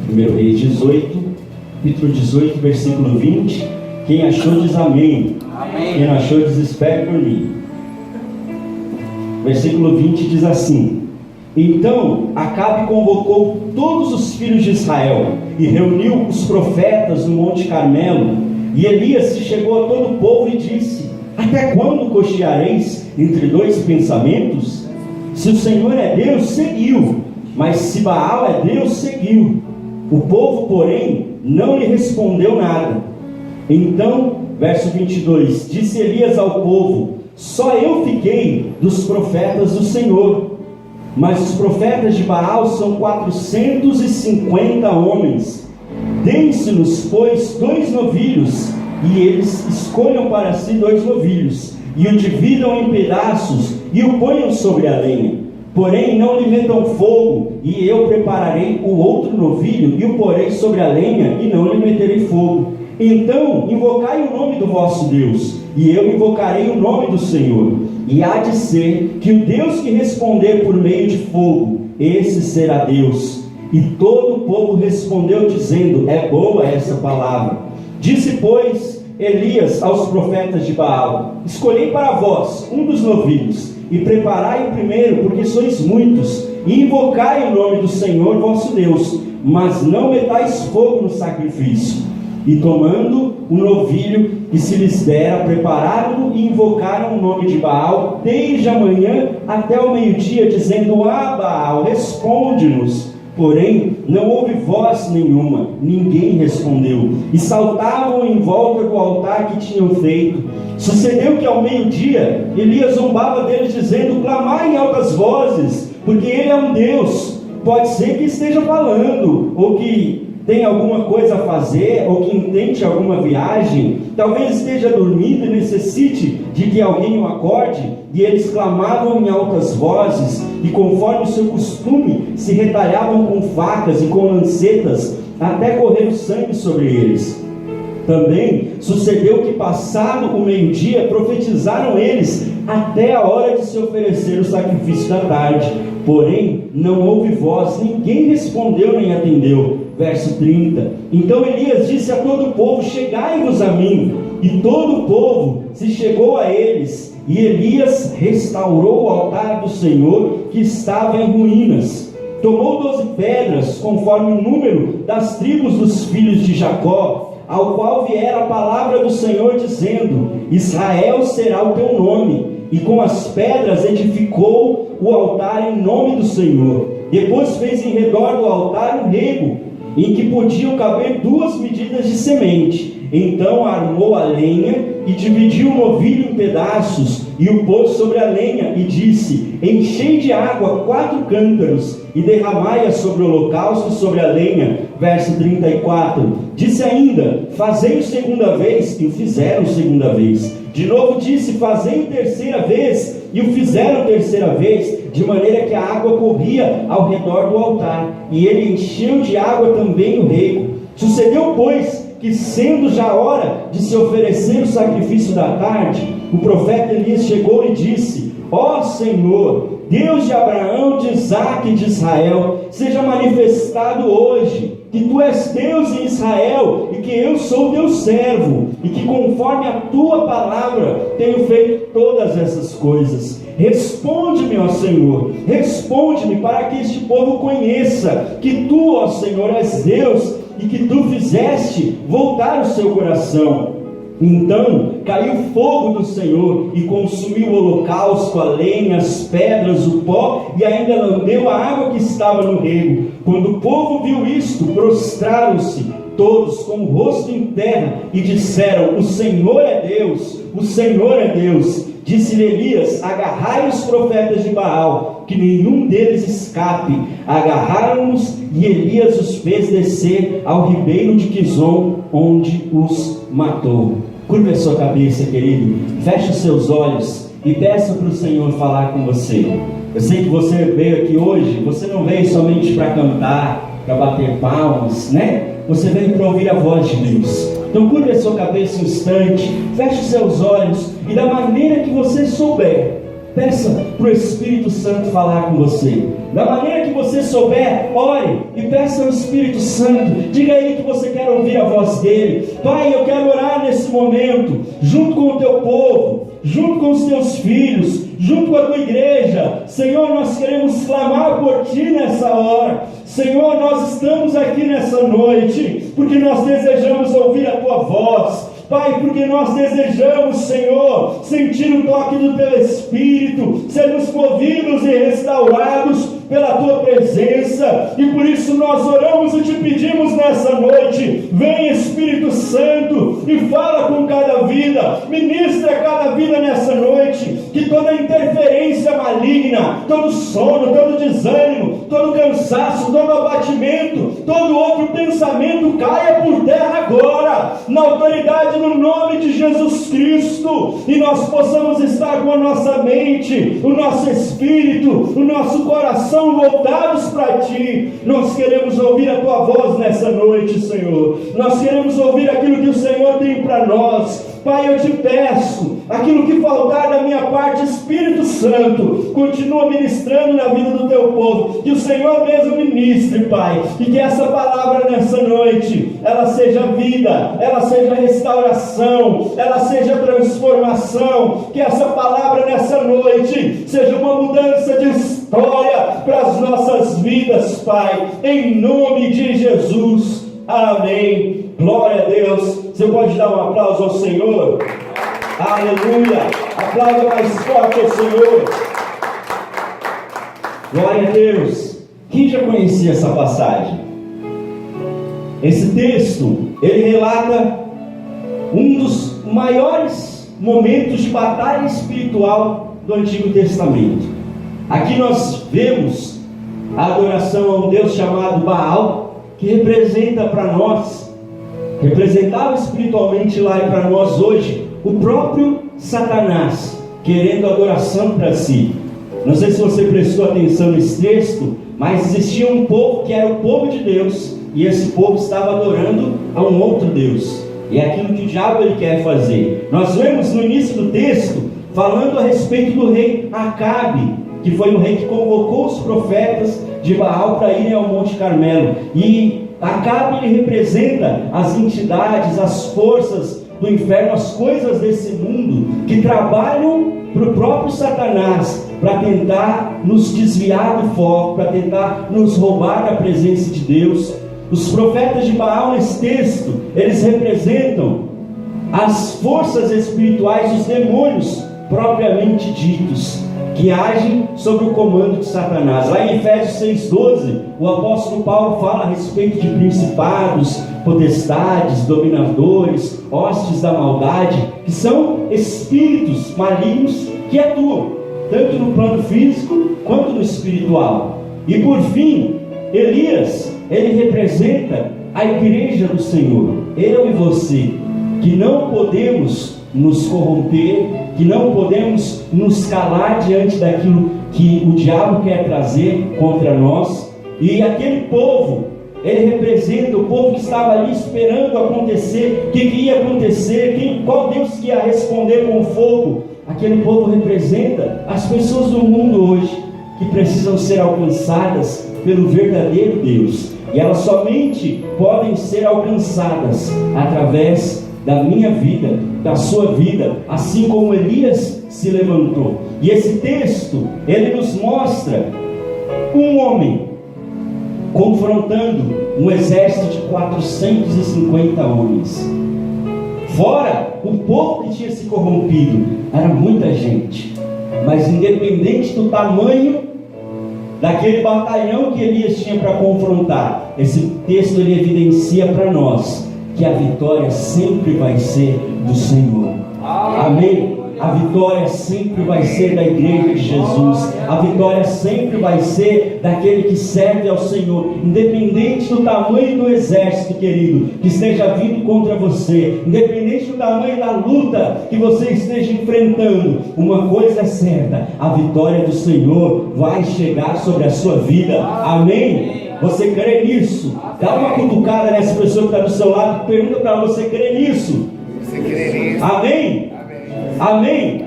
1 Reis 18, capítulo 18, versículo 20. Quem achou diz amém. Amém. Quem não achou diz espere por mim. Versículo 20 diz assim: Então Acabe convocou todos os filhos de Israel e reuniu os profetas no Monte Carmelo. E Elias se chegou a todo o povo e disse: Até quando cocheareis entre dois pensamentos? Se o Senhor é Deus, seguiu, mas se Baal é Deus, seguiu. O povo, porém, não lhe respondeu nada. Então, verso 22, disse Elias ao povo: Só eu fiquei dos profetas do Senhor, mas os profetas de Baal são 450 homens. Deem-se-nos, pois, 2 novilhos, e eles escolham para si 2 novilhos, e o dividam em pedaços, e o ponham sobre a lenha. Porém não lhe metam fogo, e eu prepararei o outro novilho, e o porei sobre a lenha, e não lhe meterei fogo. Então invocai o nome do vosso Deus, e eu invocarei o nome do Senhor. E há de ser que o Deus que responder por meio de fogo, esse será Deus. E todo o povo respondeu dizendo: É boa essa palavra. Disse, pois, Elias aos profetas de Baal: Escolhei para vós um dos novilhos, e preparai o primeiro, porque sois muitos, e invocai o nome do Senhor vosso Deus, mas não metais fogo no sacrifício. E tomando o novilho que se lhes dera, prepararam-no e invocaram o nome de Baal desde a manhã até o meio-dia, dizendo: Ah, Baal, responde-nos. Porém não houve voz nenhuma, ninguém respondeu, e saltavam em volta do altar que tinham feito. Sucedeu que ao meio-dia Elias zombava deles, dizendo: Clamai em altas vozes, porque ele é um Deus. Pode ser que esteja falando, ou que tem alguma coisa a fazer, ou que intente alguma viagem, talvez esteja dormindo e necessite de que alguém o acorde. E eles clamavam em altas vozes, e conforme o seu costume, se retalhavam com facas e com lancetas, até correr o sangue sobre eles. Também sucedeu que, passado o meio-dia, profetizaram eles até a hora de se oferecer o sacrifício da tarde. Porém não houve voz, ninguém respondeu nem atendeu. Verso 30. Então Elias disse a todo o povo: Chegai-vos a mim. E todo o povo se chegou a eles, e Elias restaurou o altar do Senhor, que estava em ruínas. Tomou 12 pedras, conforme o número das tribos dos filhos de Jacó, ao qual viera a palavra do Senhor, dizendo: Israel será o teu nome. E com as pedras edificou o altar em nome do Senhor. Depois fez em redor do altar um rego, em que podiam caber 2 medidas de semente. Então armou a lenha e dividiu o novilho em pedaços, e o pôs sobre a lenha, e disse: Enchei de água 4 cântaros, e derramai-a sobre o holocausto e sobre a lenha. Verso 34. Disse ainda: Fazei-o segunda vez, e o fizeram segunda vez. De novo disse: Fazei-o terceira vez, e o fizeram terceira vez, de maneira que a água corria ao redor do altar, e ele encheu de água também o rego. Sucedeu, pois, que sendo já hora de se oferecer o sacrifício da tarde, o profeta Elias chegou e disse: Ó Senhor, Deus de Abraão, de Isaque e de Israel, seja manifestado hoje que tu és Deus em Israel, e que eu sou teu servo, e que conforme a tua palavra tenho feito todas essas coisas. Responde-me, ó Senhor, responde-me, para que este povo conheça que tu, ó Senhor, és Deus, e que tu fizeste voltar o seu coração. Então caiu fogo do Senhor e consumiu o holocausto, a lenha, as pedras, o pó, e ainda lambeu a água que estava no rego. Quando o povo viu isto, prostraram-se todos com o rosto em terra e disseram: O Senhor é Deus, o Senhor é Deus. Disse-lhe Elias: Agarrai os profetas de Baal, que nenhum deles escape. Agarraram-nos, e Elias os fez descer ao ribeiro de Quizon, onde os matou. Curva a sua cabeça, querido, feche os seus olhos e peça para o Senhor falar com você. Eu sei que você veio aqui hoje, você não veio somente para cantar, para bater palmas, né? Você veio para ouvir a voz de Deus. Então curva a sua cabeça um instante, feche os seus olhos, e da maneira que você souber, Peça para o Espírito Santo falar com você. Da maneira que você souber, ore e peça ao Espírito Santo. Diga a Ele que você quer ouvir a voz dEle. Pai, eu quero orar nesse momento, junto com o Teu povo, junto com os Teus filhos, junto com a Tua igreja. Senhor, nós queremos clamar por Ti nessa hora. Senhor, nós estamos aqui nessa noite, porque nós desejamos ouvir a Tua voz. Pai, porque nós desejamos, Senhor, sentir o toque do Teu Espírito, sermos movidos e restaurados pela Tua presença, e por isso nós oramos e Te pedimos nessa noite, vem Espírito Santo e fala com cada vida, ministra cada vida nessa noite, que toda interferência maligna, todo sono, todo desânimo, todo cansaço, todo abatimento, todo outro pensamento caia por terra agora, na autoridade no nome de Jesus Cristo, e nós possamos estar com a nossa mente, o nosso espírito, o nosso coração voltados para Ti. Nós queremos ouvir a Tua voz nessa noite, Senhor. Nós queremos ouvir aquilo que o Senhor tem para nós. Pai, eu Te peço, aquilo que faltar da minha parte, Espírito Santo, continua ministrando na vida do Teu povo, que o Senhor mesmo ministre, Pai, e que essa palavra nessa noite, ela seja vida, ela seja restauração, ela seja transformação, que essa palavra nessa noite seja uma mudança de história para as nossas vidas, Pai, em nome de Jesus, amém. Glória a Deus. Você pode dar um aplauso ao Senhor? Aleluia. Aplauda mais forte ao Senhor. Glória a Deus. Quem já conhecia essa passagem? Esse texto, ele relata um dos maiores momentos de batalha espiritual do Antigo Testamento. Aqui nós vemos a adoração a um Deus chamado Baal, que representa para nós, representava espiritualmente lá e para nós hoje, o próprio Satanás, querendo adoração para si. Não sei se você prestou atenção nesse texto, mas existia um povo que era o povo de Deus, e esse povo estava adorando a um outro Deus. E é aquilo que o diabo ele quer fazer. Nós vemos no início do texto, falando a respeito do rei Acabe, que foi o rei que convocou os profetas de Baal para irem ao Monte Carmelo. E Acabe ele representa as entidades, as forças do inferno, as coisas desse mundo que trabalham para o próprio Satanás, para tentar nos desviar do foco, para tentar nos roubar da presença de Deus. Os profetas de Baal nesse texto, eles representam as forças espirituais, os demônios propriamente ditos, que agem sob o comando de Satanás. Lá em Efésios 6,12, o apóstolo Paulo fala a respeito de principados, potestades, dominadores, hostes da maldade, que são espíritos malignos que atuam, tanto no plano físico quanto no espiritual. E por fim, Elias, ele representa a igreja do Senhor, eu e você, que não podemos nos corromper, que não podemos nos calar diante daquilo que o diabo quer trazer contra nós. E aquele povo, ele representa o povo que estava ali esperando acontecer, o que ia acontecer, qual Deus que ia responder com fogo. Aquele povo representa as pessoas do mundo hoje, que precisam ser alcançadas pelo verdadeiro Deus, e elas somente podem ser alcançadas através da minha vida, da sua vida, assim como Elias se levantou. E esse texto, ele nos mostra um homem confrontando um exército de 450 homens. Fora o povo que tinha se corrompido, era muita gente, mas independente do tamanho daquele batalhão que Elias tinha para confrontar, esse texto ele evidencia para nós que a vitória sempre vai ser do Senhor. Amém? A vitória sempre vai ser da igreja de Jesus. A vitória sempre vai ser daquele que serve ao Senhor, independente do tamanho do exército, querido, que esteja vindo contra você, independente do tamanho da luta que você esteja enfrentando. Uma coisa é certa: a vitória do Senhor vai chegar sobre a sua vida. Amém? Você crê nisso? Dá uma cutucada nessa pessoa que está do seu lado e pergunta para você: crê nisso? Você crê nisso? Amém? Amém?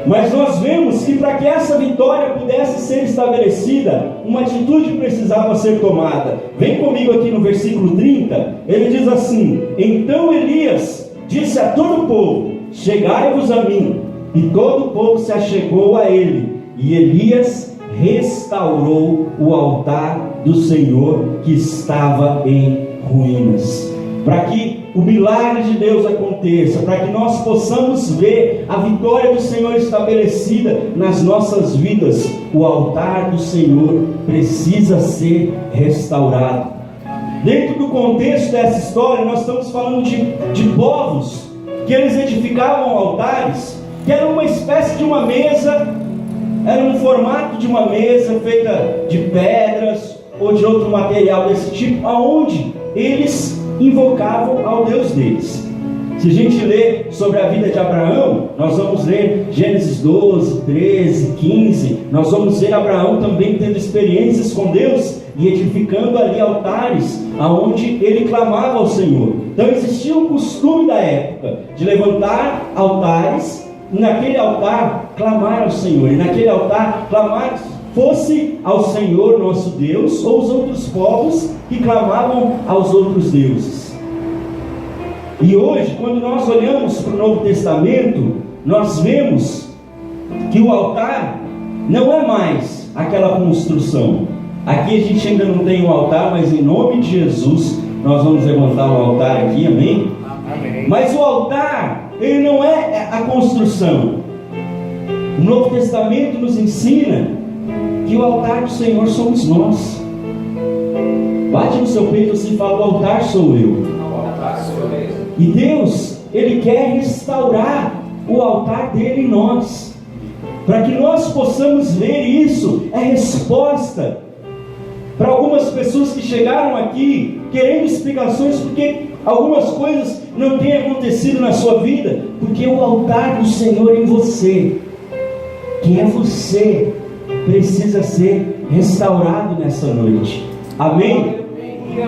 Mas nós vemos que para que essa vitória pudesse ser estabelecida, uma atitude precisava ser tomada. Vem comigo aqui no versículo 30, ele diz assim: então Elias disse a todo o povo: chegai-vos a mim. E todo o povo se achegou a ele, e Elias restaurou o altar do Senhor que estava em ruínas. Para que o milagre de Deus aconteça, para que nós possamos ver a vitória do Senhor estabelecida nas nossas vidas, o altar do Senhor precisa ser restaurado. Dentro do contexto dessa história, nós estamos falando de povos que eles edificavam altares, que era uma espécie de uma mesa, era um formato de uma mesa feita de pedras ou de outro material desse tipo, aonde eles invocavam ao Deus deles. Se a gente ler sobre a vida de Abraão, nós vamos ler Gênesis 12, 13, 15, nós vamos ver Abraão também tendo experiências com Deus e edificando ali altares, aonde ele clamava ao Senhor. Então existia um costume da época de levantar altares, e naquele altar clamar ao Senhor, e naquele altar clamar, fosse ao Senhor nosso Deus, ou os outros povos que clamavam aos outros deuses. E hoje, quando nós olhamos para o Novo Testamento, nós vemos que o altar não é mais aquela construção. Aqui a gente ainda não tem um altar, mas em nome de Jesus nós vamos levantar o altar aqui, amém? Amém. Mas o altar, ele não é a construção. O Novo Testamento nos ensina que o altar do Senhor somos nós. Bate no seu peito assim e fala: o altar sou eu. O altar sou eu. E Deus, Ele quer restaurar o altar dele em nós, para que nós possamos ver isso. É resposta para algumas pessoas que chegaram aqui querendo explicações porque algumas coisas não têm acontecido na sua vida, porque o altar do Senhor em você, que é você, precisa ser restaurado nessa noite. Amém?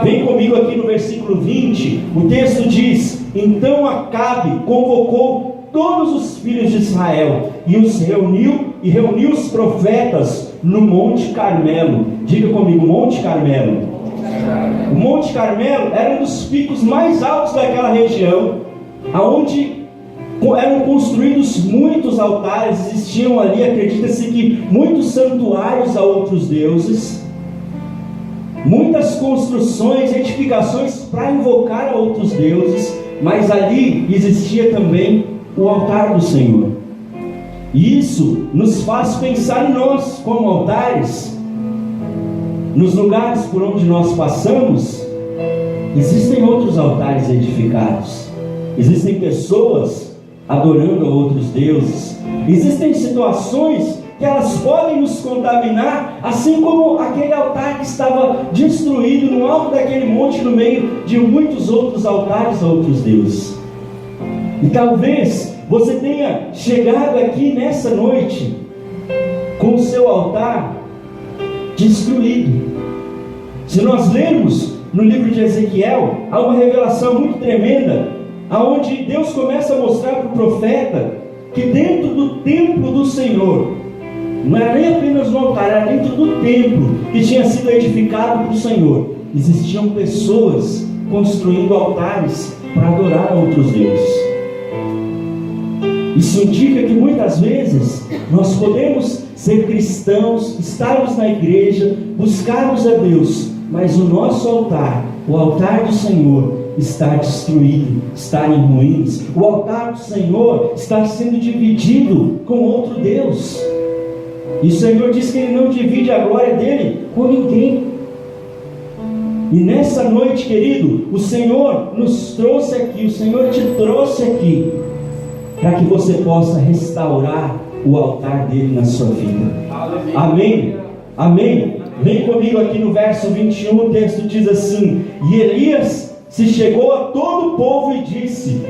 Vem comigo aqui no versículo 20. O texto diz: então Acabe convocou todos os filhos de Israel e reuniu os profetas no Monte Carmelo. Diga comigo: Monte Carmelo. O Monte Carmelo era um dos picos mais altos daquela região, aonde eram construídos muitos altares. Existiam ali, acredita-se que muitos santuários a outros deuses, muitas construções, edificações para invocar a outros deuses, mas ali existia também o altar do Senhor. E isso nos faz pensar em nós como altares. Nos lugares por onde nós passamos, existem outros altares edificados, existem pessoas adorando a outros deuses, existem situações que elas podem nos contaminar, assim como aquele altar que estava destruído no alto daquele monte, no meio de muitos outros altares a outros deuses. E talvez você tenha chegado aqui nessa noite com o seu altar destruído. Se nós lermos no livro de Ezequiel, há uma revelação muito tremenda, aonde Deus começa a mostrar para o profeta que dentro do templo do Senhor, não era nem apenas no altar, era dentro do templo que tinha sido edificado para o Senhor, existiam pessoas construindo altares para adorar a outros deuses. Isso indica que muitas vezes nós podemos ser cristãos, estarmos na igreja, buscarmos a Deus, mas o nosso altar, o altar do Senhor, está destruído, está em ruínas. O altar do Senhor está sendo dividido com outro Deus. E o Senhor diz que Ele não divide a glória dEle com ninguém. E nessa noite, querido, o Senhor nos trouxe aqui, o Senhor te trouxe aqui, para que você possa restaurar o altar dele na sua vida. Amém? Amém? Vem comigo aqui no verso 21, o texto diz assim: e Elias se chegou a todo o povo e disse: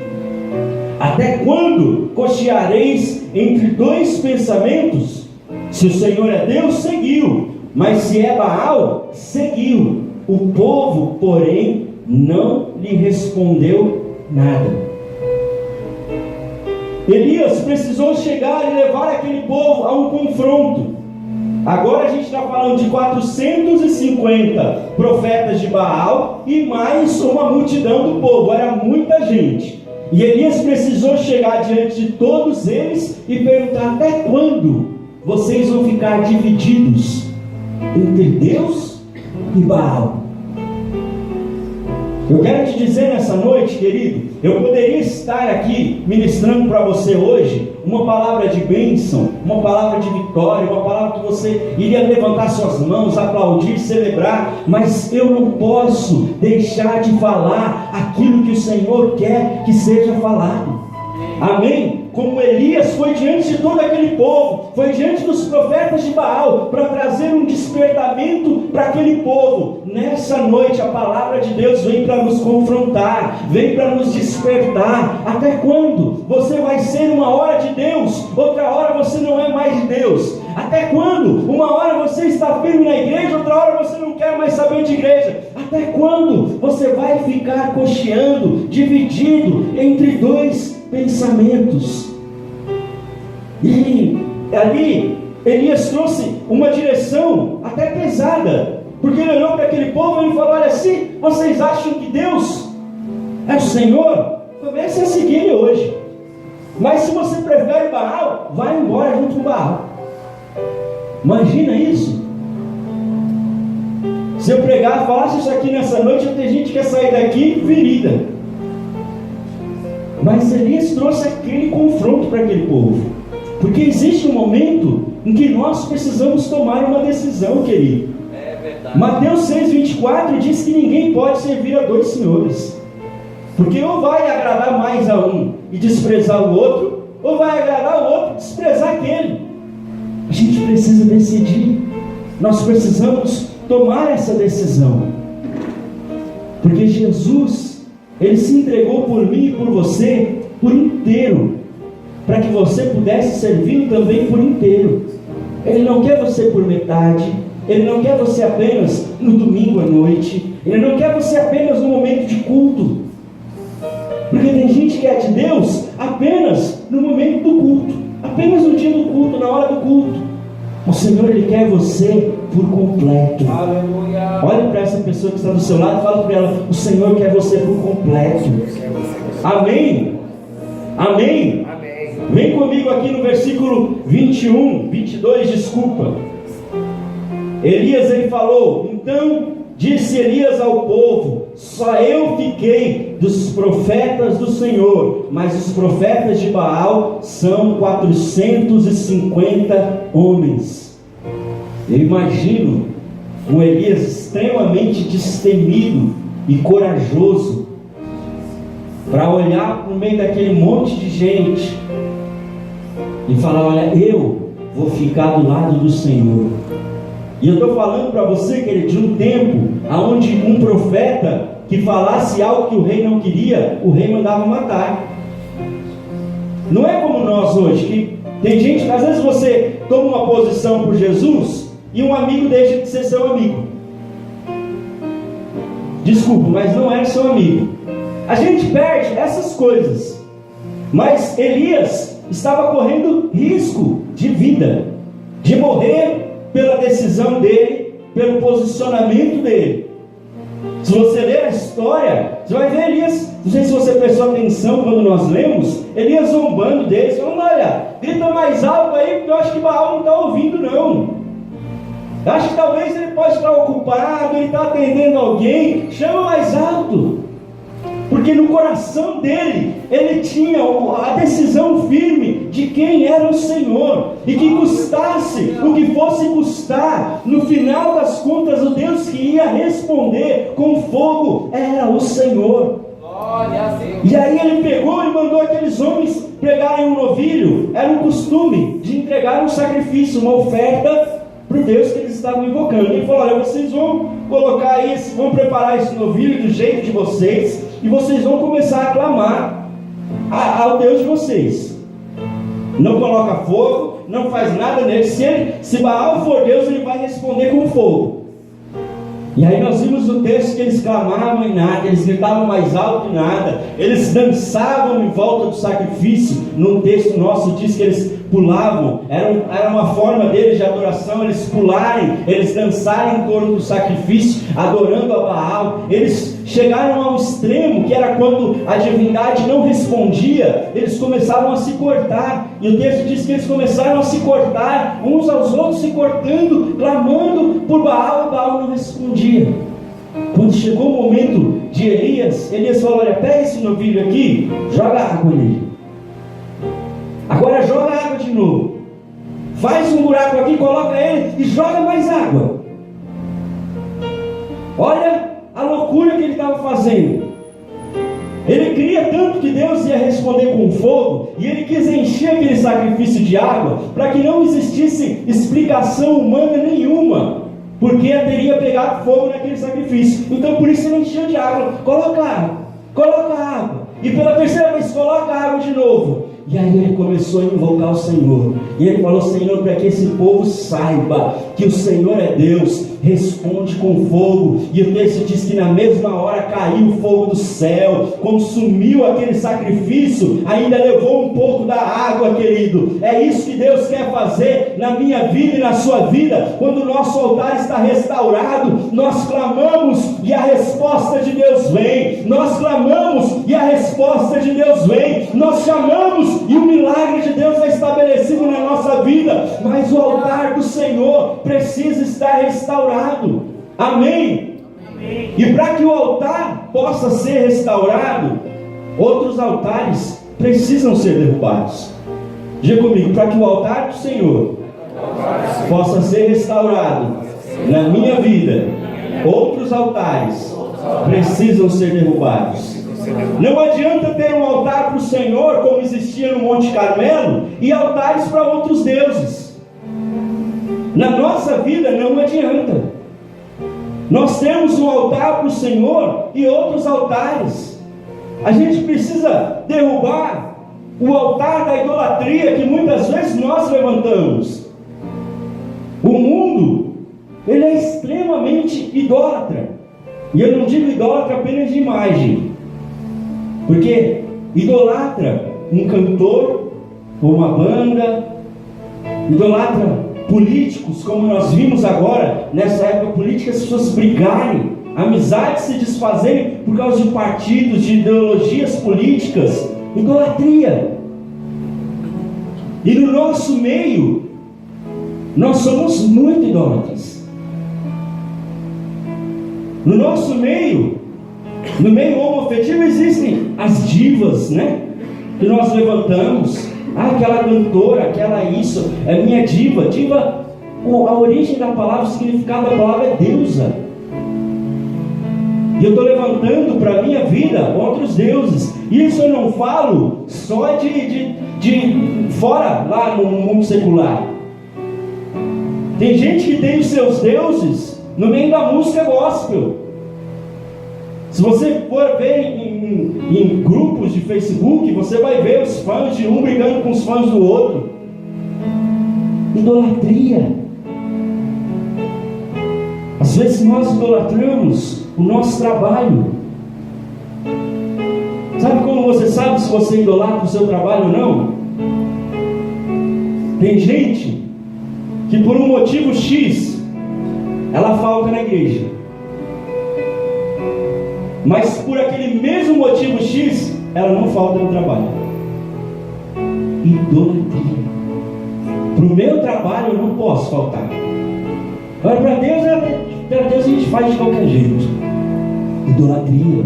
até quando cocheareis entre dois pensamentos? Se o Senhor é Deus, seguiu, mas se é Baal, seguiu. O povo, porém, não lhe respondeu nada. Elias precisou chegar e levar aquele povo a um confronto. Agora a gente está falando de 450 profetas de Baal e mais uma multidão do povo, era muita gente. E Elias precisou chegar diante de todos eles e perguntar: até quando vocês vão ficar divididos entre Deus e Baal? Eu quero te dizer nessa noite, querido, eu poderia estar aqui ministrando para você hoje uma palavra de bênção, uma palavra de vitória, uma palavra que você iria levantar suas mãos, aplaudir, celebrar, mas eu não posso deixar de falar aquilo que o Senhor quer que seja falado. Amém? Como Elias foi diante de todo aquele povo, foi diante dos profetas de Baal, para trazer um despertamento para aquele povo. Nessa noite a palavra de Deus vem para nos confrontar, vem para nos despertar. Até quando você vai ser uma hora de Deus, outra hora você não é mais de Deus? Até quando uma hora você está firme na igreja, outra hora você não quer mais saber de igreja? Até quando você vai ficar cocheando, dividido entre dois pensamentos? E ali Elias trouxe uma direção até pesada, porque ele olhou para aquele povo e ele falou: olha, se vocês acham que Deus é o Senhor, comece a seguir ele hoje. Mas se você prefere Baal, vai embora junto com Baal. Imagina isso. Se eu pregar, falasse isso aqui nessa noite, tem gente que quer sair daqui ferida. Mas Elias trouxe aquele confronto para aquele povo, porque existe um momento em que nós precisamos tomar uma decisão, querido. É verdade. Mateus 6,24 diz que ninguém pode servir a dois senhores, porque ou vai agradar mais a um e desprezar o outro, ou vai agradar o outro e desprezar aquele. A gente precisa decidir, nós precisamos tomar essa decisão, porque Jesus, Ele se entregou por mim e por você por inteiro, para que você pudesse servir também por inteiro. Ele não quer você por metade, Ele não quer você apenas no domingo à noite, Ele não quer você apenas no momento de culto, porque tem gente que é de Deus apenas no momento do culto, apenas no dia do culto, na hora do culto. O Senhor, Ele quer você por completo. Aleluia. Olhe para essa pessoa que está do seu lado e fala para ela: o Senhor quer você por completo. Amém? Amém? Amém. Vem comigo aqui no versículo 22, desculpa. Elias, ele falou: então disse Elias ao povo: só eu fiquei dos profetas do Senhor, mas os profetas de Baal são 450 homens. Eu imagino um Elias extremamente destemido e corajoso, para olhar para o meio daquele monte de gente e falar: olha, eu vou ficar do lado do Senhor. E eu estou falando para você, querido, de um tempo onde um profeta que falasse algo que o rei não queria, o rei mandava matar. Não é como nós hoje, que tem gente que às vezes você toma uma posição por Jesus e um amigo deixa de ser seu amigo. Desculpa, mas não era seu amigo. A gente perde essas coisas. Mas Elias estava correndo risco de vida, de morrer pela decisão dele, pelo posicionamento dele. Se você ler a história, você vai ver Elias, não sei se você prestou atenção quando nós lemos, Elias zombando deles, falando: olha, grita mais alto aí, porque eu acho que Baal não está ouvindo não. Eu acho que talvez ele pode estar ocupado, ele está atendendo alguém, chama mais alto. Porque no coração dele, ele tinha a decisão firme de quem era o Senhor, e que custasse o que fosse custar, no final das contas, o Deus que ia responder com fogo era o Senhor. Glória a Deus. E aí ele pegou e mandou aqueles homens pegarem um novilho. Era um costume de entregar um sacrifício, uma oferta para o Deus que eles estavam invocando. Ele falou: olha, vocês vão colocar isso, vão preparar esse novilho do jeito de vocês, e vocês vão começar a clamar ao Deus de vocês. Não coloca fogo, não faz nada nele. Se Baal for Deus, ele vai responder com fogo. E aí nós vimos no texto que eles clamavam e nada, eles gritavam mais alto e nada, eles dançavam em volta do sacrifício. No texto nosso diz que eles pulavam, era uma forma deles de adoração, eles pularem, eles dançarem em torno do sacrifício, adorando a Baal. Eles chegaram ao extremo, que era quando a divindade não respondia, eles começavam a se cortar, e o texto diz que eles começaram a se cortar, uns aos outros se cortando, clamando por Baal, e Baal não respondia. Quando chegou o momento de Elias, Elias falou: olha, pega esse novilho aqui, joga água nele, agora joga água de novo, faz um buraco aqui, coloca ele e joga mais água. Olha a loucura que ele estava fazendo. Ele queria tanto que Deus ia responder com fogo, e ele quis encher aquele sacrifício de água, para que não existisse explicação humana nenhuma, porque teria pegado fogo naquele sacrifício. Então por isso ele encheu de água, coloca água, e pela terceira vez coloca água de novo. E aí ele começou a invocar o Senhor, e ele falou: Senhor, para que esse povo saiba que o Senhor é Deus, responde com fogo. E o texto diz que na mesma hora caiu o fogo do céu, consumiu aquele sacrifício, ainda levou um pouco da água, querido. É isso que Deus quer fazer na minha vida e na sua vida. Quando o nosso altar está restaurado, nós clamamos e a resposta de Deus vem. Nós clamamos e a resposta de Deus vem. Nós chamamos e o milagre de Deus é estabelecido na nossa vida. Mas o altar do Senhor precisa estar restaurado. Amém? Amém. E para que o altar possa ser restaurado, outros altares precisam ser derrubados. Diga comigo: para que o altar do Senhor possa ser restaurado na minha vida, outros altares precisam ser derrubados. Não adianta ter um altar para o Senhor, como existia no Monte Carmelo, e altares para outros deuses. Na nossa vida não adianta. Nós temos um altar para o Senhor e outros altares. A gente precisa derrubar o altar da idolatria que muitas vezes nós levantamos. O mundo, ele é extremamente idólatra. E eu não digo idólatra apenas de imagem, porque idolatra um cantor ou uma banda, idolatra políticos, como nós vimos agora, nessa época política, as pessoas brigarem, amizades se desfazerem por causa de partidos, de ideologias políticas. Idolatria. E no nosso meio, nós somos muito idólatras. No nosso meio, no meio homoafetivo, existem as divas, né? Que nós levantamos. Aquela cantora, aquela isso, é minha diva. Diva, a origem da palavra, o significado da palavra é deusa. E eu estou levantando para a minha vida outros deuses. Isso eu não falo só de fora, lá no mundo secular. Tem gente que tem os seus deuses no meio da música gospel. Se você for ver em grupos de Facebook, você vai ver os fãs de um brigando com os fãs do outro. Idolatria. Às vezes nós idolatramos o nosso trabalho. Sabe como você sabe se você idolatra o seu trabalho ou não? Tem gente que por um motivo X, ela falta na igreja. Mas por aquele mesmo motivo X, ela não falta no trabalho. Idolatria. Para o meu trabalho eu não posso faltar. Agora para Deus a gente faz de qualquer jeito. Idolatria.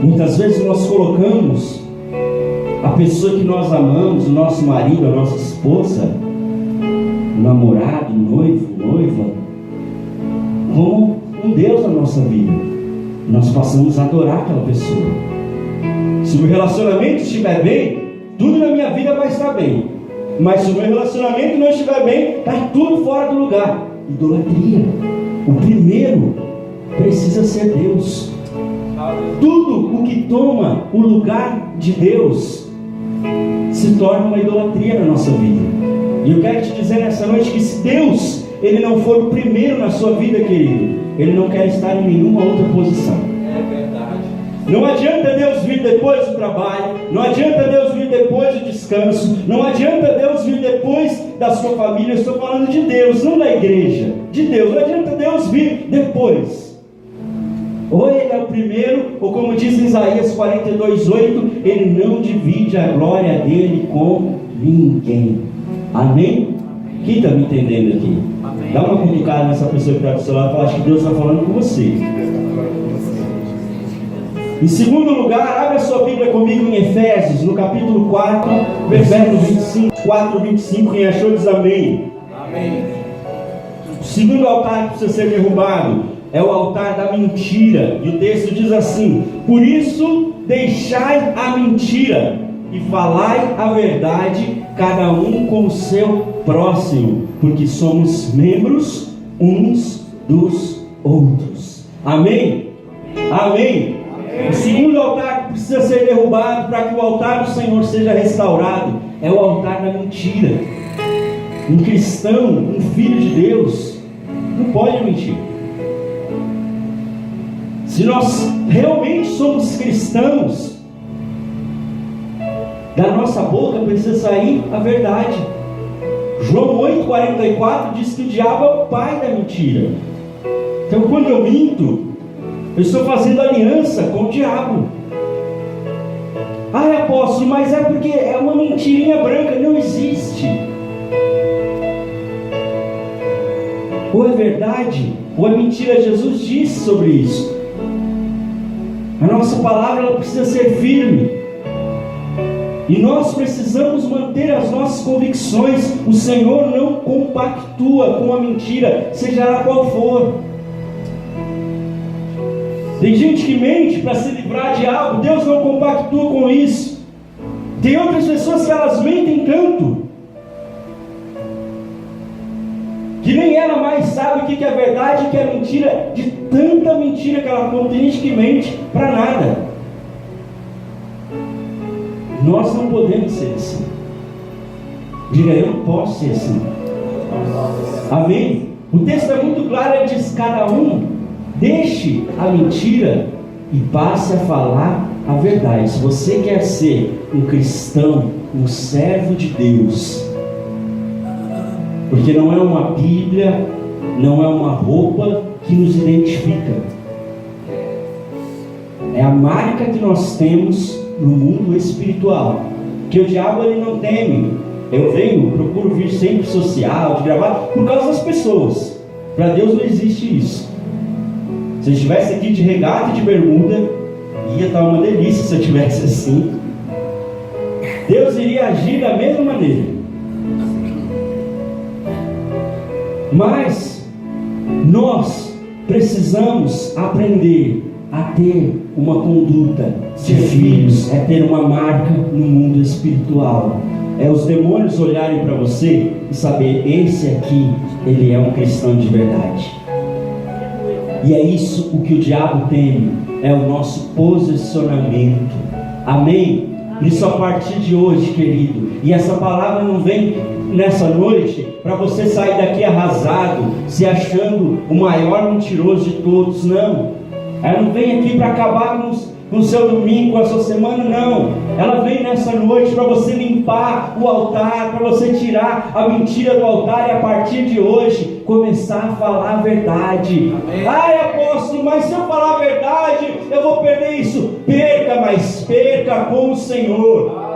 Muitas vezes nós colocamos a pessoa que nós amamos, o nosso marido, a nossa esposa, o namorado, o noivo, noiva, como um Deus na nossa vida. Nós passamos a adorar aquela pessoa. Se o meu relacionamento estiver bem, tudo na minha vida vai estar bem. Mas se o meu relacionamento não estiver bem, está tudo fora do lugar. Idolatria. O primeiro precisa ser Deus. Tudo o que toma o lugar de Deus se torna uma idolatria na nossa vida. E eu quero te dizer nessa noite que se Deus ele não for o primeiro na sua vida, querido, ele não quer estar em nenhuma outra posição. É verdade. Não adianta Deus vir depois do trabalho, não adianta Deus vir depois do descanso, não adianta Deus vir depois da sua família. Eu estou falando de Deus, não da igreja, de Deus. Não adianta Deus vir depois. Ou ele é o primeiro, ou como diz Isaías 42:8, ele não divide a glória dele com ninguém. Amém? Quem está me entendendo aqui? Amém. Dá uma cutucada nessa pessoa que está do seu lado e fala: acho que Deus está falando com você. Em segundo lugar, abre a sua Bíblia comigo em Efésios, no capítulo 4, versículo 25, 4:25. Quem achou diz amém. Amém. O segundo altar que precisa ser derrubado é o altar da mentira. E o texto diz assim: por isso deixai a mentira e falai a verdade, cada um com o seu próximo, porque somos membros uns dos outros. Amém? Amém. O segundo altar que precisa ser derrubado para que o altar do Senhor seja restaurado é o altar da mentira. Um cristão, um filho de Deus, não pode mentir. Se nós realmente somos cristãos, da nossa boca precisa sair a verdade. João 8,44 diz que o diabo é o pai da mentira. Então, quando eu minto, eu estou fazendo aliança com o diabo. Ah, apóstolo, mas é porque é uma mentirinha branca. Não existe. Ou é verdade, ou é mentira. Jesus disse sobre isso. A nossa palavra ela precisa ser firme. E nós precisamos manter as nossas convicções. O Senhor não compactua com a mentira, seja ela qual for. Tem gente que mente para se livrar de algo. Deus não compactua com isso. Tem outras pessoas que elas mentem tanto que nem ela mais sabe o que é verdade e o que é mentira, de tanta mentira que ela conta. Tem gente que mente para nada. Nós não podemos ser assim. Diga: eu não posso ser assim. Amém? O texto é muito claro, ele diz: cada um deixe a mentira e passe a falar a verdade. Se você quer ser um cristão, um servo de Deus, porque não é uma Bíblia, não é uma roupa que nos identifica, é a marca que nós temos no mundo espiritual, que o diabo ele não teme. Eu procuro vir sempre social, de gravar, por causa das pessoas. Para Deus não existe isso. Se eu estivesse aqui de regata e de bermuda, ia estar uma delícia se eu estivesse assim. Deus iria agir da mesma maneira. Mas nós precisamos aprender a ter uma conduta de filhos, é ter uma marca no mundo espiritual. É os demônios olharem para você e saber: esse aqui, ele é um cristão de verdade. E é isso o que o diabo teme, é o nosso posicionamento. Amém? Isso a partir de hoje, querido. E essa palavra não vem nessa noite para você sair daqui arrasado, se achando o maior mentiroso de todos. Não. Ela não vem aqui para acabar com o seu domingo, com a sua semana, não. Ela vem nessa noite para você limpar o altar, para você tirar a mentira do altar e a partir de hoje começar a falar a verdade. Amém. Ai, apóstolo, mas se eu falar a verdade eu vou perder isso. Perca, mas perca com o Senhor.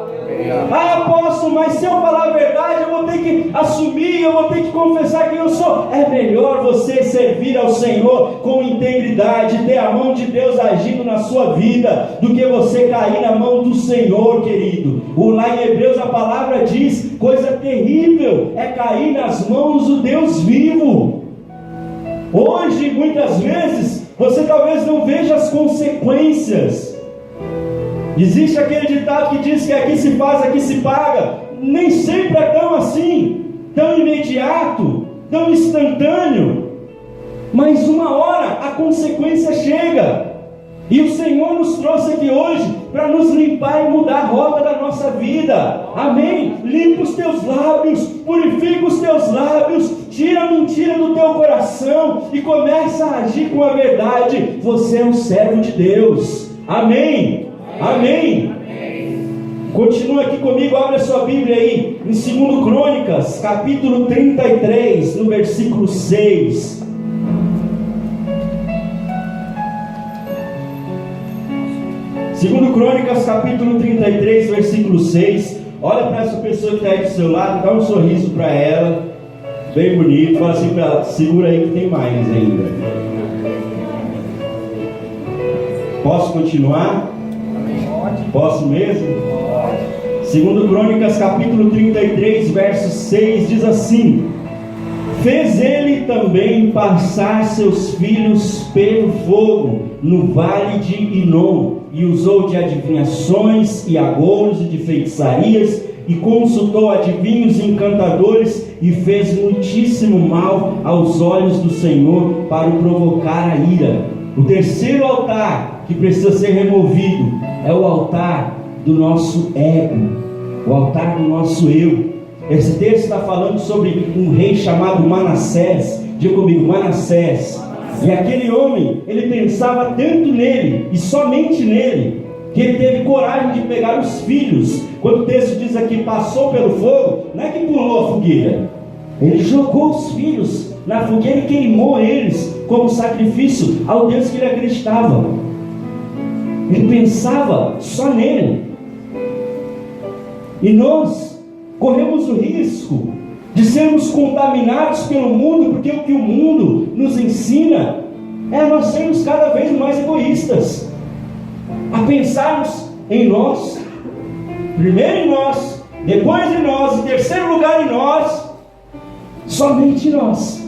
Ah, apóstolo, mas se eu falar a verdade eu vou ter que assumir, eu vou ter que confessar quem eu sou. É melhor você servir ao Senhor com integridade, ter a mão de Deus agindo na sua vida, do que você cair na mão do Senhor, querido. Lá em Hebreus a palavra diz: coisa terrível é cair nas mãos do Deus vivo. Hoje, muitas vezes, você talvez não veja as consequências. Existe aquele ditado que diz que aqui se faz, aqui se paga. Nem sempre é tão assim, tão imediato, tão instantâneo. Mas uma hora a consequência chega. E o Senhor nos trouxe aqui hoje para nos limpar e mudar a rota da nossa vida. Amém? Limpa os teus lábios, purifica os teus lábios, tira a mentira do teu coração e começa a agir com a verdade. Você é um servo de Deus. Amém? Amém? Continua aqui comigo, abre a sua Bíblia aí, em 2 Crônicas, capítulo 33, no versículo 6. Segundo Crônicas, capítulo 33, versículo 6. Olha para essa pessoa que está aí do seu lado, dá um sorriso para ela, bem bonito, fala assim para ela, segura aí que tem mais ainda. Posso continuar? Posso mesmo? 2 Crônicas, capítulo 33, verso 6, diz assim: fez ele também passar seus filhos pelo fogo no vale de Inom, e usou de adivinhações e agouros e de feitiçarias, e consultou adivinhos e encantadores, e fez muitíssimo mal aos olhos do Senhor para o provocar a ira. O terceiro altar que precisa ser removido é o altar do nosso ego, o altar do nosso eu. Esse texto está falando sobre um rei chamado Manassés. Diga comigo, Manassés. E aquele homem, ele pensava tanto nele, e somente nele, que ele teve coragem de pegar os filhos. Quando o texto diz aqui, passou pelo fogo, não é que pulou a fogueira. Ele jogou os filhos na fogueira e queimou eles como sacrifício ao Deus que ele acreditava. Ele pensava só nele. E nós corremos o risco de sermos contaminados pelo mundo, porque o que o mundo nos ensina é nós sermos cada vez mais egoístas, a pensarmos em nós, primeiro em nós, depois em nós, em terceiro lugar em nós, somente nós.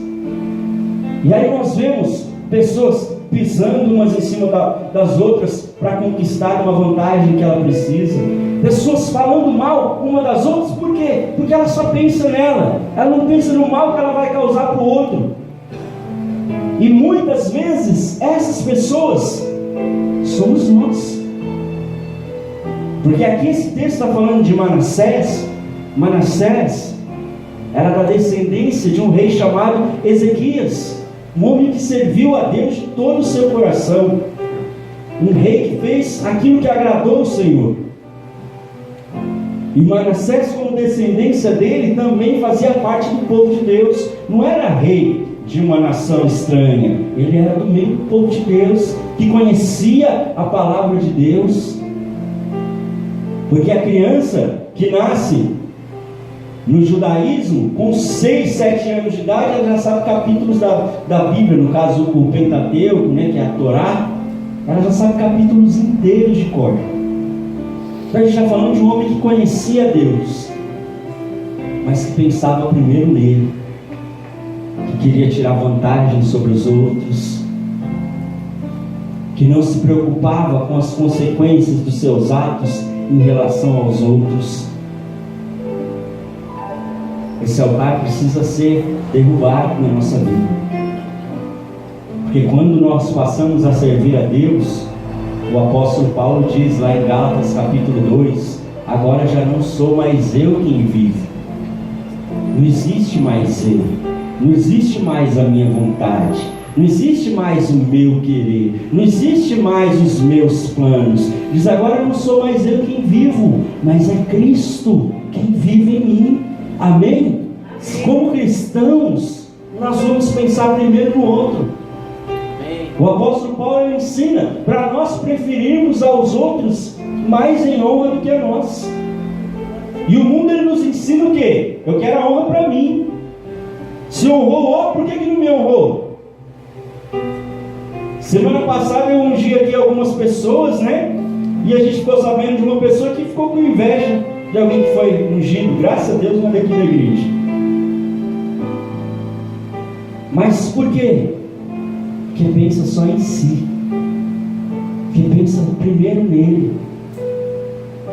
E aí nós vemos pessoas pisando umas em cima das outras para conquistar uma vantagem que ela precisa, pessoas falando mal uma das outras. Por quê? Porque ela só pensa nela, ela não pensa no mal que ela vai causar para o outro. E muitas vezes essas pessoas somos nós, porque aqui esse texto está falando de Manassés. Manassés era da descendência de um rei chamado Ezequias, um homem que serviu a Deus de todo o seu coração, um rei que fez aquilo que agradou o Senhor. E Manassés, como descendência dele, também fazia parte do povo de Deus. Não era rei de uma nação estranha, ele era do meio do povo de Deus, que conhecia a palavra de Deus. Porque a criança que nasce no judaísmo, com 6, 7 anos de idade, ela já sabe capítulos da Bíblia, no caso o Pentateuco, que é a Torá, ela já sabe capítulos inteiros de cor. Então a gente está falando de um homem que conhecia Deus, mas que pensava primeiro nele, que queria tirar vantagem sobre os outros, que não se preocupava com as consequências dos seus atos em relação aos outros. Esse altar precisa ser derrubado na nossa vida, porque quando nós passamos a servir a Deus, o apóstolo Paulo diz lá em Gálatas capítulo 2, agora já não sou mais eu quem vive, não existe mais eu, não existe mais a minha vontade, não existe mais o meu querer, não existe mais os meus planos. Diz, agora não sou mais eu quem vivo, mas é Cristo quem vive em mim. Amém? Como cristãos, nós vamos pensar primeiro no outro. O apóstolo Paulo ensina para nós preferirmos aos outros mais em honra do que a nós. E o mundo, ele nos ensina o quê? Eu quero a honra para mim. Se honrou o outro, por que não me honrou? Semana passada eu ungi aqui algumas pessoas, e a gente ficou sabendo de uma pessoa que ficou com inveja de alguém que foi ungido. Graças a Deus não é daqui da igreja. Mas por quê? Que pensa só em si, que pensa primeiro nele.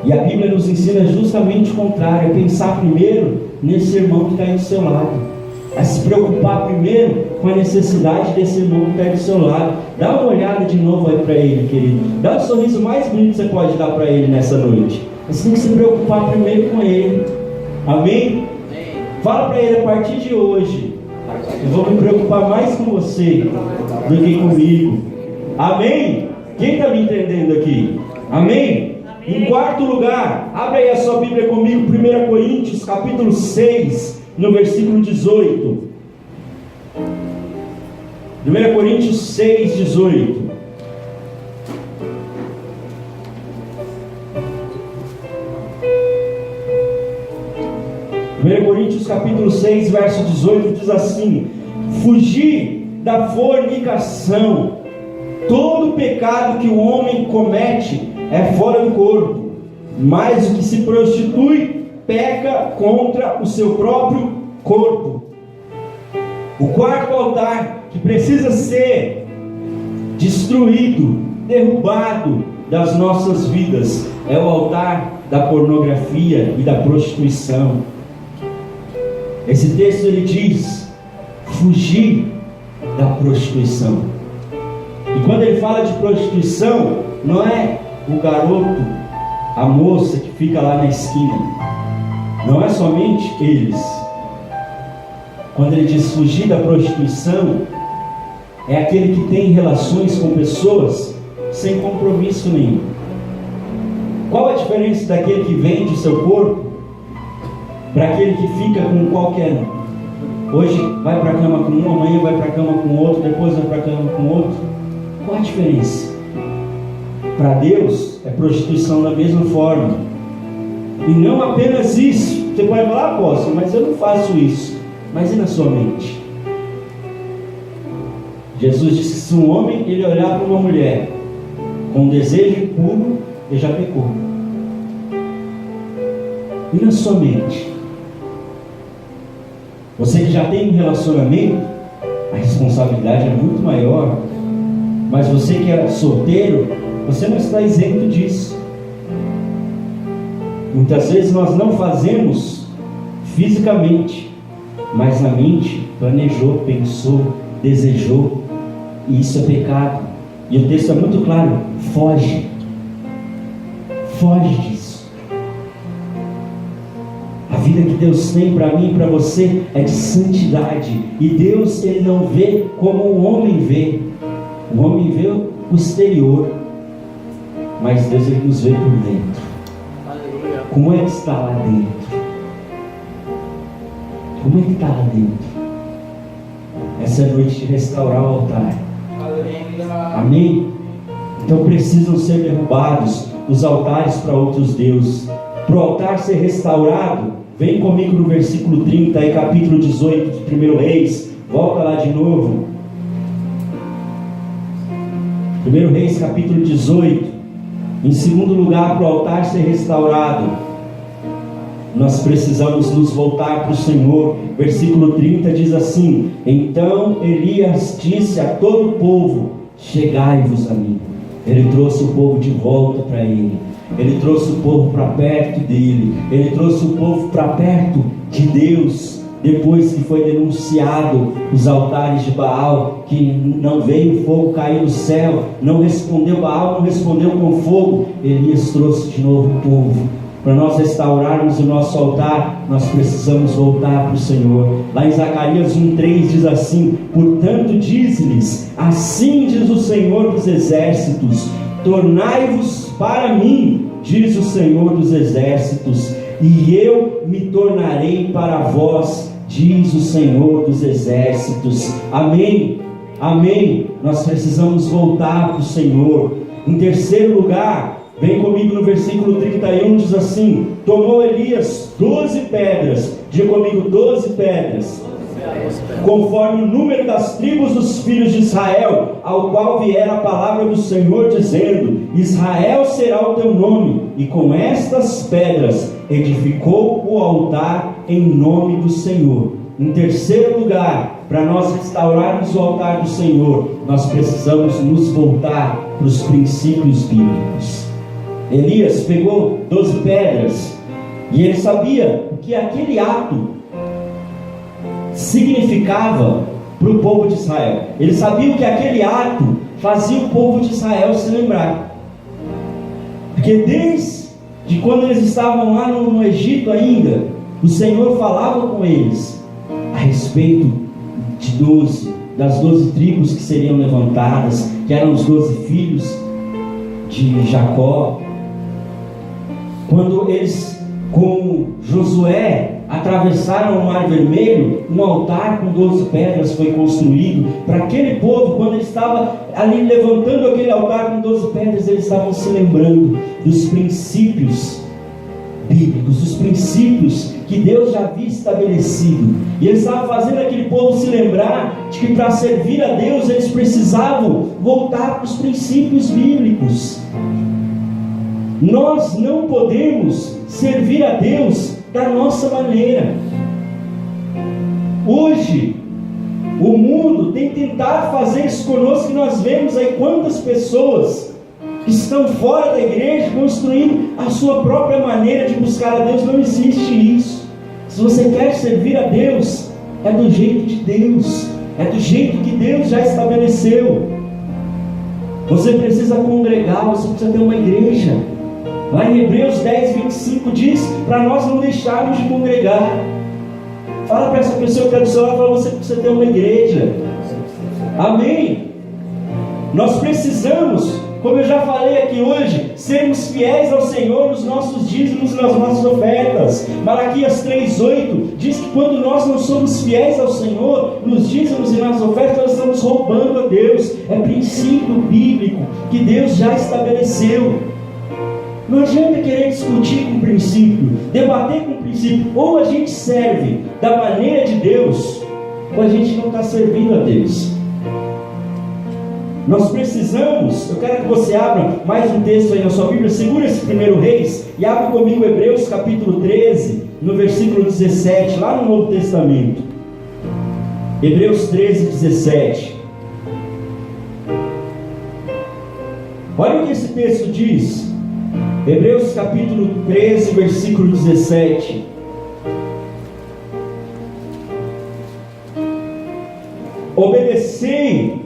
E a Bíblia nos ensina justamente o contrário, é pensar primeiro nesse irmão que está aí do seu lado, é se preocupar primeiro com a necessidade desse irmão que está aí do seu lado. Dá uma olhada de novo aí para ele, querido, dá o sorriso mais bonito que você pode dar para ele nessa noite. Você tem que se preocupar primeiro com ele. Amém? Fala para ele, a partir de hoje, Eu vou me preocupar mais com você do que comigo. Amém? Quem está me entendendo aqui? Amém? Em quarto lugar, abre aí a sua Bíblia comigo, 1 Coríntios capítulo 6, no versículo 18. 1 Coríntios 6, 18. Coríntios capítulo 6, verso 18 diz assim: fugir da fornicação. Todo pecado que o homem comete é fora do corpo, mas o que se prostitui peca contra o seu próprio corpo. O quarto altar que precisa ser destruído, derrubado das nossas vidas é o altar da pornografia e da prostituição. Esse texto ele diz: fugir da prostituição. E quando ele fala de prostituição, não é o garoto, a moça que fica lá na esquina. Não é somente eles. Quando ele diz fugir da prostituição, é aquele que tem relações com pessoas sem compromisso nenhum. Qual a diferença daquele que vende o seu corpo para aquele que fica com qualquer um? Hoje vai para a cama com um, amanhã vai para a cama com outro, depois vai para a cama com outro. Qual a diferença? Para Deus é prostituição da mesma forma. E não apenas isso. Você pode falar: apóstolo, mas eu não faço isso. Mas e na sua mente? Jesus disse que se um homem ele olhar para uma mulher com desejo impuro, ele já pecou. E na sua mente? Você que já tem um relacionamento, a responsabilidade é muito maior. Mas você que é solteiro, você não está isento disso. Muitas vezes nós não fazemos fisicamente, mas na mente planejou, pensou, desejou, e isso é pecado. E o texto é muito claro: foge disso. A vida que Deus tem para mim e para você é de santidade. E Deus ele não vê como o homem vê. O homem vê o exterior, mas Deus ele nos vê por dentro. Aleluia. Como é que está lá dentro? Como é que está lá dentro? Essa é a noite de restaurar o altar. Aleluia. Amém? Então precisam ser derrubados os altares para outros deuses. Para o altar ser restaurado, vem comigo no versículo 30, aí, capítulo 18 de 1 Reis. Volta lá de novo. 1 Reis capítulo 18. Em segundo lugar, para o altar ser restaurado, nós precisamos nos voltar para o Senhor. Versículo 30 diz assim: então Elias disse a todo o povo: chegai-vos a mim. Ele trouxe o povo de volta para ele. Ele trouxe o povo para perto dele. Ele trouxe o povo para perto de Deus. Depois que foi denunciado os altares de Baal, que não veio fogo cair do céu, não respondeu Baal, não respondeu com fogo, Elias trouxe de novo o povo. Para nós restaurarmos o nosso altar, nós precisamos voltar para o Senhor. Lá em Zacarias 1,3 diz assim: portanto diz-lhes, assim diz o Senhor dos exércitos, tornai-vos para mim, diz o Senhor dos exércitos, e eu me tornarei para vós, diz o Senhor dos exércitos. Amém? Amém? Nós precisamos voltar para o Senhor. Em terceiro lugar, vem comigo no versículo 31, diz assim: tomou Elias 12 pedras, diga comigo, 12 pedras, conforme o número das tribos dos filhos de Israel, ao qual viera a palavra do Senhor, dizendo: Israel será o teu nome. E com estas pedras edificou o altar em nome do Senhor. Em terceiro lugar, para nós restaurarmos o altar do Senhor, nós precisamos nos voltar para os princípios bíblicos. Elias pegou 12 pedras e ele sabia o que aquele ato significava para o povo de Israel. Ele sabia o que aquele ato fazia o povo de Israel se lembrar. Porque desde quando eles estavam lá no Egito ainda, o Senhor falava com eles a respeito de das 12 tribos que seriam levantadas, que eram os 12 filhos de Jacó. Quando eles, com Josué, atravessaram o Mar Vermelho, um altar com 12 pedras foi construído para aquele povo. Quando ele estava ali levantando aquele altar com 12 pedras, eles estavam se lembrando dos princípios bíblicos, dos princípios que Deus já havia estabelecido, e eles estavam fazendo aquele povo se lembrar de que para servir a Deus eles precisavam voltar para os princípios bíblicos. Nós não podemos servir a Deus da nossa maneira. Hoje o mundo tem tentado fazer isso conosco, e nós vemos aí quantas pessoas que estão fora da igreja construindo a sua própria maneira de buscar a Deus. Não existe isso. Se você quer servir a Deus, é do jeito de Deus, é do jeito que Deus já estabeleceu. Você precisa congregar, você precisa ter uma igreja. Lá em Hebreus 10, 25 diz para nós não deixarmos de congregar. Fala para essa pessoa que está do seu lado, fala, você precisa ter uma igreja. Amém? Nós precisamos, como eu já falei aqui hoje, sermos fiéis ao Senhor nos nossos dízimos e nas nossas ofertas. Malaquias 3,8 diz que quando nós não somos fiéis ao Senhor nos dízimos e nas ofertas, nós estamos roubando a Deus. É princípio bíblico que Deus já estabeleceu. Não adianta querer discutir com o princípio, debater com o princípio. Ou a gente serve da maneira de Deus, ou a gente não está servindo a Deus. Nós precisamos, eu quero que você abra mais um texto aí na sua Bíblia, segura esse 1 Reis e abre comigo Hebreus capítulo 13, no versículo 17, lá no Novo Testamento. Hebreus 13, 17. Olha o que esse texto diz. Hebreus capítulo 13, versículo 17. Obedecei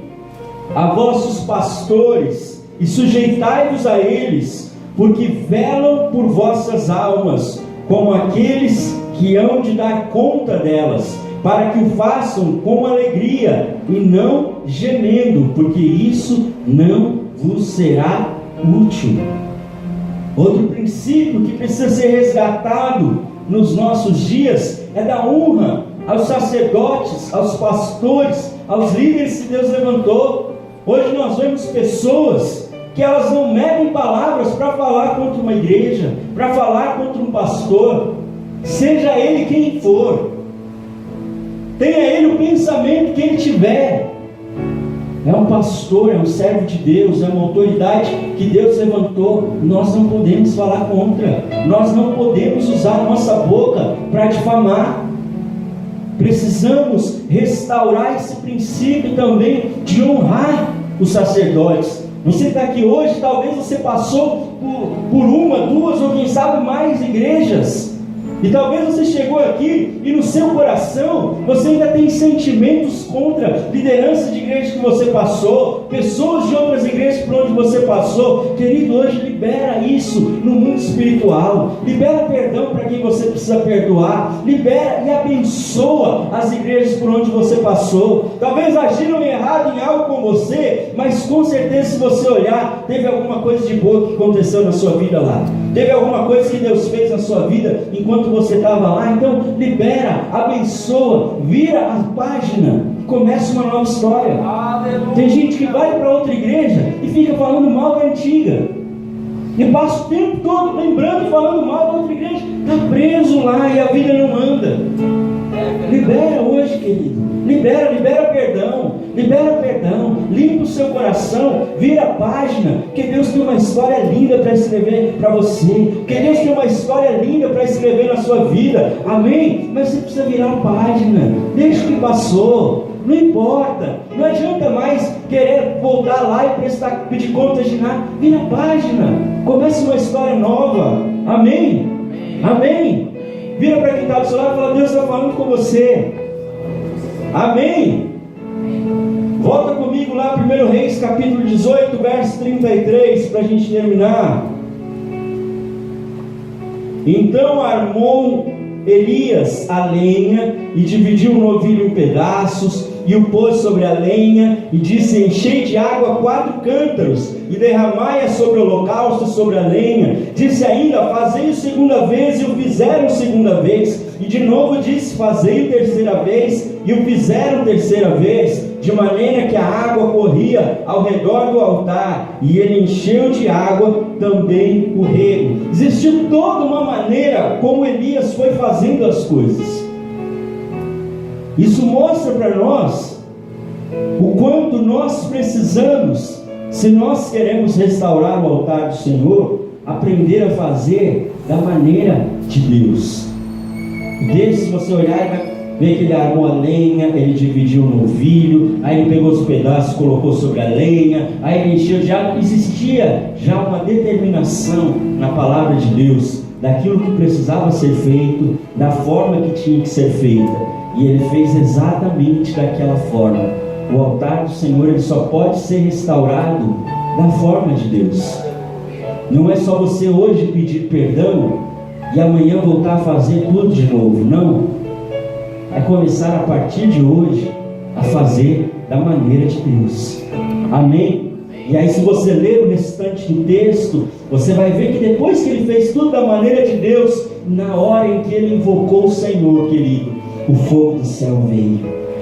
a vossos pastores e sujeitai-vos a eles, porque velam por vossas almas, como aqueles que hão de dar conta delas, para que o façam com alegria e não gemendo, porque isso não vos será útil. Outro princípio que precisa ser resgatado nos nossos dias é da honra aos sacerdotes, aos pastores, aos líderes que Deus levantou. Hoje nós vemos pessoas que elas não medem palavras para falar contra uma igreja, para falar contra um pastor, seja ele quem for, tenha ele o pensamento que ele tiver. É um pastor, é um servo de Deus, é uma autoridade que Deus levantou. Nós não podemos falar contra, nós não podemos usar a nossa boca para difamar. Precisamos restaurar esse princípio também de honrar os sacerdotes. Você está aqui hoje, talvez você passou por uma, duas ou quem sabe mais igrejas, e talvez você chegou aqui e no seu coração você ainda tem sentimentos contra liderança de igreja que você passou, pessoas de outras igrejas por onde você passou. Querido, hoje libera isso no mundo espiritual, libera perdão para quem você precisa perdoar, libera e abençoa as igrejas por onde você passou. Talvez agiram errado em algo com você, mas com certeza, se você olhar, teve alguma coisa de boa que aconteceu na sua vida lá, teve alguma coisa que Deus fez na sua vida enquanto você estava lá. Então libera, abençoa, vira a página, começa uma nova história. Aleluia. Tem gente que vai para outra igreja e fica falando mal da antiga, e passa o tempo todo lembrando e falando mal da outra igreja, está preso lá e a vida não anda. Libera hoje, querido, libera perdão, limpa o seu coração, vira a página, porque Deus tem uma história linda para escrever para você, porque Deus tem uma história linda para escrever na sua vida, amém? Mas você precisa virar a página, deixa o que passou, não importa, não adianta mais querer voltar lá e pedir contas de nada. Vira a página, comece uma história nova, amém? Amém? Vira para quem está do seu lado e fala: Deus está falando com você, amém? Volta comigo lá, 1 Reis capítulo 18, verso 33, para a gente terminar. Então armou Elias a lenha e dividiu o novilho em pedaços, e o pôs sobre a lenha, e disse: enchei de água 4 cântaros, e derramai-a sobre o holocausto, sobre a lenha. Disse ainda: fazei-o segunda vez, e o fizeram segunda vez. E de novo disse: fazei-o terceira vez, e o fizeram terceira vez, de maneira que a água corria ao redor do altar, e ele encheu de água também o rego. Existiu toda uma maneira como Elias foi fazendo as coisas. Isso mostra para nós o quanto nós precisamos, se nós queremos restaurar o altar do Senhor, aprender a fazer da maneira de Deus. Desde, se você olhar, vai ver que ele armou a lenha, ele dividiu o novilho, aí ele pegou os pedaços, colocou sobre a lenha, aí ele encheu de água. Existia já uma determinação na palavra de Deus, daquilo que precisava ser feito, da forma que tinha que ser feita. E ele fez exatamente daquela forma. O altar do Senhor, ele só pode ser restaurado da forma de Deus. Não é só você hoje pedir perdão e amanhã voltar a fazer tudo de novo. Não. É começar a partir de hoje a fazer da maneira de Deus. Amém? E aí, se você ler o restante do texto, você vai ver que depois que ele fez tudo da maneira de Deus, na hora em que ele invocou o Senhor, querido, o fogo do céu veio,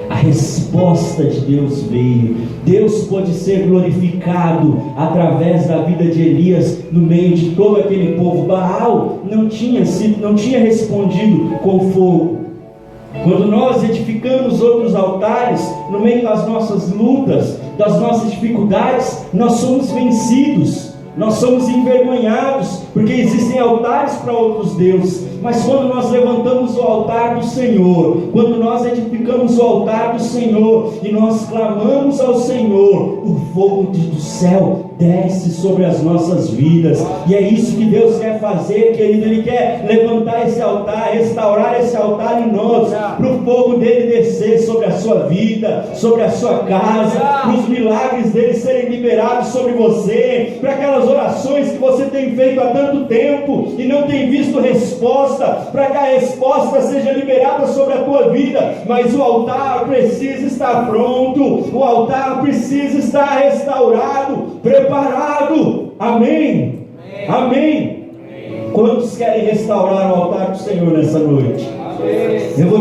a resposta de Deus veio. Deus pôde ser glorificado através da vida de Elias no meio de todo aquele povo. Baal não tinha respondido com fogo. Quando nós edificamos outros altares, no meio das nossas lutas, das nossas dificuldades, nós somos vencidos, nós somos envergonhados, porque existem altares para outros deuses. Mas quando nós levantamos o altar do Senhor, quando nós edificamos o altar do Senhor, e nós clamamos ao Senhor, o fogo do céu desce sobre as nossas vidas. E é isso que Deus quer fazer, querido. Ele quer levantar esse altar, restaurar esse altar em nós, para o fogo dele descer sobre a sua vida, sobre a sua casa, para os milagres dele serem liberados sobre você, para aquelas orações que você tem feito há tanto tempo e não tem visto resposta, para que a resposta seja liberada sobre a tua vida. Mas o altar precisa estar pronto, o altar precisa estar restaurado, preparado. Amém? Amém? Quantos querem restaurar o altar do Senhor nessa noite? Eu vou